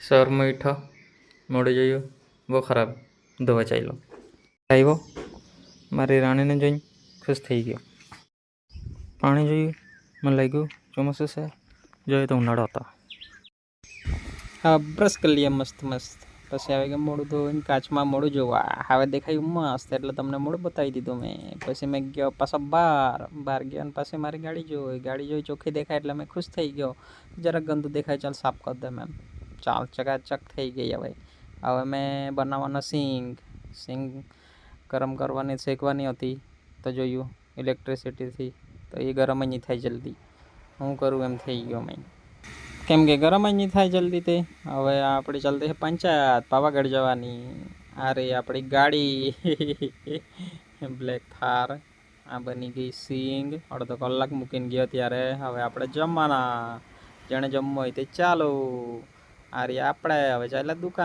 સવારમાં ઉઠ્યો, મોડું જોયું, બહુ ખરાબ, ધોવા ચાલ્યો. આવ્યો, મારી રાણીને જોઈને ખુશ થઈ ગયો. પાણી જોયું, મને લાગ્યું ચોમાસું છે, જોઈએ તો ઉનાળો હતો. હા, બ્રશ કરી લઈએ મસ્ત મસ્ત. પછી આવી ગયા મોડું ધોઈને કાચમાં મોડું જોવા. હવે દેખાયું મસ્ત, એટલે તમને મોડું બતાવી દીધું મેં. પછી મેં ગયો પાછો બહાર ગયો અને પછી મારી ગાડી જોઈ ચોખ્ખી દેખાય એટલે મેં ખુશ થઈ ગયો. જરાક ગંદુ દેખાય, ચાલ સાફ કરી દે એમ. ચાલ ચકાચક થઈ ગઈ. હવે મેં બનાવવાનો સિંગ ગરમ કરવાની શેકવાની હતી, તો જોયું ઇલેક્ટ્રિસિટીથી તો એ ગરમ જ નહીં થાય જલ્દી. હું કરું એમ થઈ ગયો મેં, કેમ કે ગરમ જ નહીં થાય જલ્દી તે. હવે આપણી ચાલતી છે પંચાયત પાવાગઢ જવાની. અરે આપણી ગાડી બ્લેક થાર આ બની ગઈ સિંગ. અડધો કલાક મૂકીને ગયો ત્યારે. હવે આપણે જમવાના. જેણે જમવું હોય તે ચાલો. અરે આપણે હવે ચાલે દુકાન.